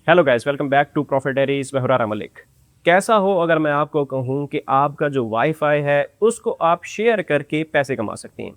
Hello guys, welcome back to Profitories में हुरारा मलिक। कैसा हो अगर मैं आपको कहूँ कि आपका जो वाईफाई है उसको आप शेयर करके पैसे कमा सकते हैं।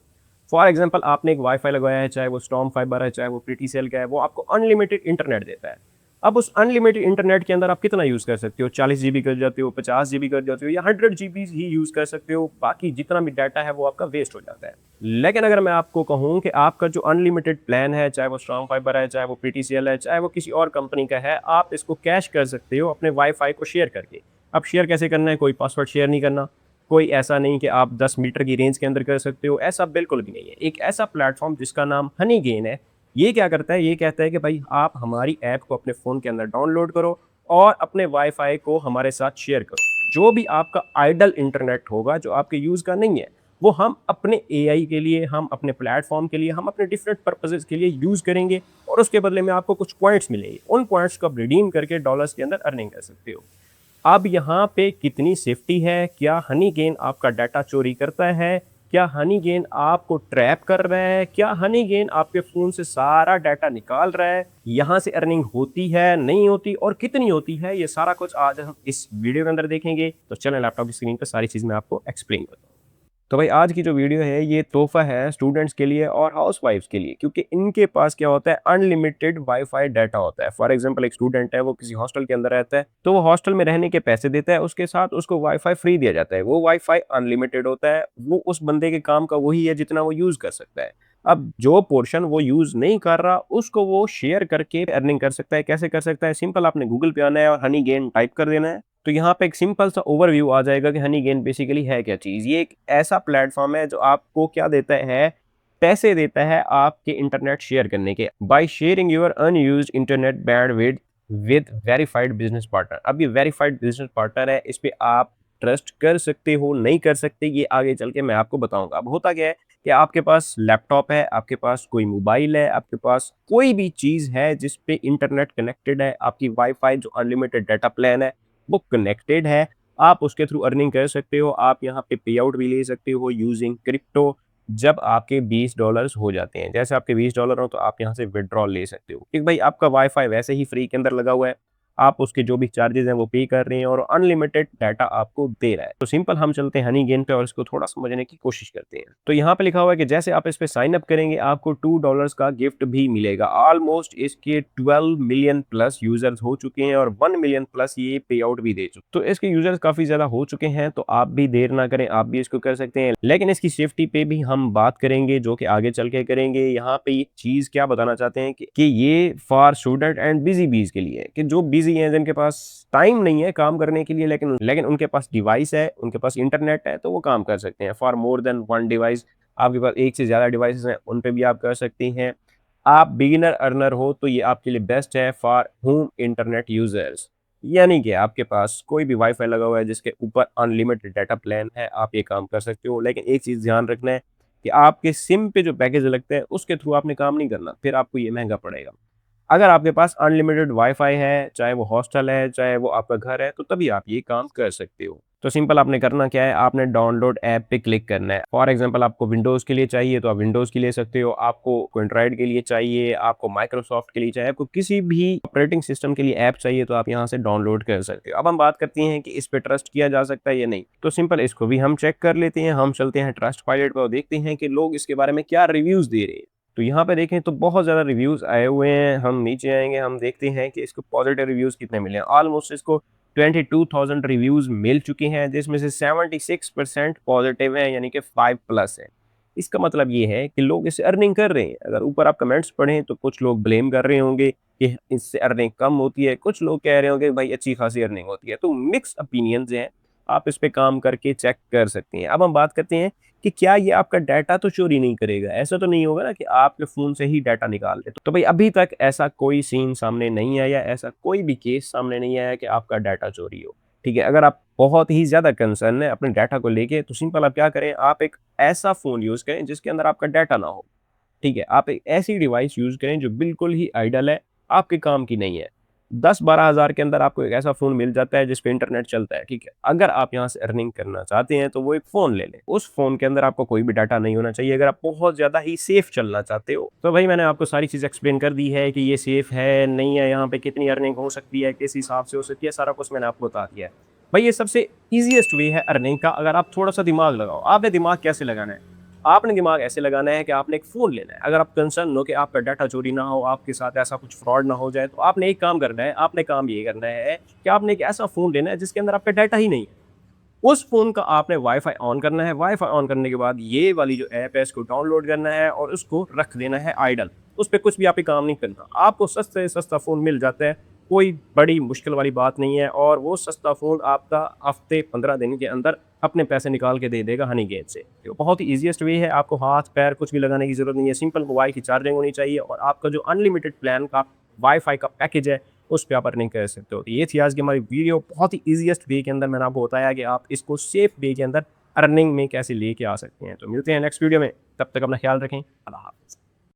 फॉर एग्जांपल, आपने एक वाईफाई लगवाया है, चाहे वो स्टॉर्म फाइबर है, चाहे वो प्रीटी सेल का है, वो आपको अनलिमिटेड इंटरनेट देता है। अब उस अनलिमिटेड इंटरनेट के अंदर आप कितना यूज़ कर सकते हो? 40 GB कर जाते हो, 50 GB कर जाते हो, या 100 GB ही यूज़ कर सकते हो। बाकी जितना भी डाटा है वो आपका वेस्ट हो जाता है। लेकिन अगर मैं आपको कहूँ कि आपका जो अनलिमिटेड प्लान है, चाहे वो स्ट्रॉन्ग फाइबर है, चाहे वो पीटीसीएल है, चाहे वो किसी और कंपनी का है, आप इसको कैश कर सकते हो अपने वाईफाई को शेयर करके। अब शेयर कैसे करना है? कोई पासवर्ड शेयर नहीं करना, कोई ऐसा नहीं कि आप 10 मीटर की रेंज के अंदर कर सकते हो, ऐसा बिल्कुल भी नहीं है। एक ऐसा प्लेटफॉर्म जिसका नाम हनी गेन है, ये क्या करता है? ये कहता है कि भाई आप हमारी ऐप को अपने फ़ोन के अंदर डाउनलोड करो और अपने वाईफाई को हमारे साथ शेयर करो। जो भी आपका आइडल इंटरनेट होगा, जो आपके यूज़ का नहीं है, वो हम अपने एआई के लिए, हम अपने प्लेटफॉर्म के लिए, हम अपने डिफरेंट पर्पसेस के लिए यूज़ करेंगे और उसके बदले में आपको कुछ पॉइंट्स मिलेंगे। उन पॉइंट्स को आप रिडीम करके डॉलर्स के अंदर अर्निंग कर सकते हो। अब यहाँ पे कितनी सेफ्टी है? क्या हनी गेन आपका डाटा चोरी करता है? क्या हनी गेन आपको ट्रैप कर रहा है? क्या हनी गेन आपके फ़ोन से सारा डाटा निकाल रहा है? यहाँ से अर्निंग होती है, नहीं होती, और कितनी होती है? ये सारा कुछ आज हम इस वीडियो के अंदर देखेंगे। तो चलें लैपटॉप की स्क्रीन पर सारी चीज़ मैं आपको एक्सप्लेन करता हूँ। तो भाई, आज की जो वीडियो है ये तोहफा है स्टूडेंट्स के लिए और हाउसवाइफ्स के लिए, क्योंकि इनके पास क्या होता है? अनलिमिटेड वाईफाई डाटा होता है। फॉर एग्जांपल, एक स्टूडेंट है, वो किसी हॉस्टल के अंदर रहता है, तो वो हॉस्टल में रहने के पैसे देता है, उसके साथ उसको वाईफाई फ्री दिया जाता है। वो वाईफाई अनलिमिटेड होता है, वो उस बंदे के काम का वही है जितना वो यूज कर सकता है। अब जो पोर्शन वो यूज नहीं कर रहा, उसको वो शेयर करके अर्निंग कर सकता है। कैसे कर सकता है? सिंपल, आपने गूगल पे आना है और हनी गेन टाइप कर देना है। तो यहाँ पे एक सिंपल सा ओवरव्यू आ जाएगा कि हनी गेन बेसिकली है क्या चीज़। ये एक ऐसा प्लेटफॉर्म है जो आपको क्या देता है? पैसे देता है आपके इंटरनेट शेयर करने के। By sharing your unused internet bandwidth with verified business partner. अब ये वेरीफाइड बिजनेस पार्टनर है, इस पे आप ट्रस्ट कर सकते हो, नहीं कर सकते, ये आगे चल के मैं आपको बताऊंगा। अब होता क्या है कि आपके पास लैपटॉप है, आपके पास कोई मोबाइल है, आपके पास कोई भी चीज़ है जिस पे इंटरनेट कनेक्टेड है, आपकी वाईफाई जो अनलिमिटेड डाटा प्लान है वो कनेक्टेड है, आप उसके थ्रू अर्निंग कर सकते हो। आप यहाँ पे पे आउट भी ले सकते हो यूजिंग क्रिप्टो। जब आपके $20 हो जाते हैं, जैसे आपके $20 हो, तो आप यहाँ से विड्रॉल ले सकते हो, क्योंकि भाई आपका वाईफाई वैसे ही फ्री के अंदर लगा हुआ है। आप उसके जो भी चार्जेस हैं वो पे कर रहे हैं और अनलिमिटेड डाटा आपको दे रहा है। तो सिंपल, हम चलते हैं हनी गेन पे और इसको थोड़ा समझने की कोशिश करते हैं। तो यहाँ पे लिखा हुआ है कि जैसे आप इस पे साइन अप करेंगे, आपको $2 का गिफ्ट भी मिलेगा। ऑलमोस्ट इसके 12 मिलियन प्लस यूजर्स हो चुके हैं और 1 मिलियन प्लस ये पे आउट भी दे चुके, तो इसके यूजर्स काफी ज्यादा हो चुके हैं। तो आप भी देर ना करें, आप भी इसको कर सकते हैं। लेकिन इसकी सेफ्टी पे भी हम बात करेंगे, जो कि आगे चल के करेंगे। यहाँ पे ये चीज क्या बताना चाहते हैं कि ये फॉर स्टूडेंट एंड बिजी बीज के लिए है, कि जो बिजी हैं, जिनके पास टाइम नहीं है काम करने के लिए, लेकिन उनके पास डिवाइस है, उनके पास इंटरनेट है, तो वो काम कर सकते हैं। For more than one device, आपके पास एक से ज्यादा डिवाइसेस हैं, उन पे भी आप कर सकते हैं। आप बिगिनर अर्नर हो तो ये आपके लिए बेस्ट है फॉर होम इंटरनेट यूजर्स। यानी कि आपके पास कोई भी वाईफाई लगा हुआ है जिसके ऊपर अनलिमिटेड डाटा प्लान है, आप ये काम कर सकते हो। लेकिन एक चीज ध्यान रखना है कि आपके सिम पे जो पैकेज लगते हैं उसके थ्रू आपने काम नहीं करना, फिर आपको ये महंगा पड़ेगा। अगर आपके पास अनलिमिटेड वाईफाई है, चाहे वो हॉस्टल है, चाहे वो आपका घर है, तो तभी आप ये काम कर सकते हो। तो सिंपल, आपने करना क्या है? आपने डाउनलोड ऐप पे क्लिक करना है। फॉर एग्जांपल, आपको विंडोज़ के लिए चाहिए तो आप विंडोज़ की ले सकते हो, आपको एंड्रॉइड के लिए चाहिए, आपको माइक्रोसॉफ्ट के लिए चाहिए, आपको किसी भी ऑपरेटिंग सिस्टम के लिए ऐप चाहिए, तो आप यहाँ से डाउनलोड कर सकते हो। अब हम बात करते हैं कि इस पे ट्रस्ट किया जा सकता है या नहीं। तो सिंपल, इसको भी हम चेक कर लेते हैं। हम चलते हैं ट्रस्ट पायलट पर और देखते हैं कि लोग इसके बारे में क्या रिव्यूज़ दे रहे हैं। तो यहाँ पे देखें तो बहुत ज़्यादा रिव्यूज़ आए हुए हैं। हम नीचे आएँगे, हम देखते हैं कि इसको पॉजिटिव रिव्यूज़ कितने मिले हैं। ऑलमोस्ट इसको 22,000 रिव्यूज़ मिल चुके हैं, जिसमें से 76% पॉजिटिव है, यानी कि 5 प्लस है। इसका मतलब ये है कि लोग इससे अर्निंग कर रहे हैं। अगर ऊपर आप कमेंट्स पढ़ें तो कुछ लोग ब्लेम कर रहे होंगे कि इससे अर्निंग कम होती है, कुछ लोग कह रहे होंगे भाई अच्छी खासी अर्निंग होती है। तो मिक्स ओपिनियंस हैं, आप इस पे काम करके चेक कर सकते हैं। अब हम बात करते हैं कि क्या ये आपका डाटा तो चोरी नहीं करेगा? ऐसा तो नहीं होगा ना कि आपके फ़ोन से ही डाटा निकाल ले। तो भाई, अभी तक ऐसा कोई सीन सामने नहीं आया, ऐसा कोई भी केस सामने नहीं आया कि आपका डाटा चोरी हो। ठीक है? अगर आप बहुत ही ज़्यादा कंसर्न है अपने डाटा को लेके, तो सिंपल आप क्या करें? आप एक ऐसा फ़ोन यूज़ करें जिसके अंदर आपका डाटा ना हो। ठीक है? आप एक ऐसी डिवाइस यूज़ करें जो बिल्कुल ही आइडल है, आपके काम की नहीं है। 10-12 हज़ार के अंदर आपको एक ऐसा फ़ोन मिल जाता है जिस पे इंटरनेट चलता है, ठीक है। अगर आप यहाँ से अर्निंग करना चाहते हैं तो वो एक फ़ोन ले लें। उस फ़ोन के अंदर आपको कोई भी डाटा नहीं होना चाहिए अगर आप बहुत ज़्यादा ही सेफ चलना चाहते हो। तो भाई मैंने आपको सारी चीज़ एक्सप्लेन कर दी है कि ये सेफ है, नहीं है, यहाँ पे कितनी अर्निंग हो सकती है, किस हिसाब से हो सकती है, सारा कुछ मैंने आपको बता दिया है। भाई ये सबसे ईज़ीएस्ट वे है अर्निंग का अगर आप थोड़ा-सा दिमाग लगाओ। आपने दिमाग कैसे लगाना है? आपने दिमाग ऐसे लगाना है कि आपने एक फ़ोन लेना है। अगर आप कंसर्न हो कि आपका डाटा चोरी ना हो, आपके साथ ऐसा कुछ फ्रॉड ना हो जाए, तो आपने एक काम करना है, आपने काम ये करना है कि आपने एक ऐसा फ़ोन लेना है जिसके अंदर आपका डाटा ही नहीं है। उस फ़ोन का आपने वाईफ़ाई ऑन करना है, वाईफ़ाई ऑन करने के बाद ये वाली जो ऐप है इसको डाउनलोड करना है और उसको रख देना है आइडल। उस पे कुछ भी आपको काम नहीं करना। आपको सस्ते से सस्ता फ़ोन मिल जाता है, कोई बड़ी मुश्किल वाली बात नहीं है और वो सस्ता फ़ोन आपका हफ़्ते 15 दिन के अंदर अपने पैसे निकाल के दे देगा हनीगेट से। तो बहुत ही ईज़ीएस्ट वे है, आपको हाथ-पैर कुछ भी लगाने की ज़रूरत नहीं है, सिंपल मोबाइल की चार्जिंग होनी चाहिए और आपका जो अनलिमिटेड प्लान का वाईफ़ाई का पैकेज है उस पे आप अर्निंग कर सकते हो। तो ये थी आज की हमारी वीडियो, बहुत ही ईज़ीएस्ट वे के अंदर मैंने आपको बताया कि आप इसको सेफ वे के अंदर अर्निंग में कैसे लेके आ सकते हैं। तो मिलते हैं नेक्स्ट वीडियो में, तब तक अपना ख्याल रखें। अल्लाह हाफ़िज़।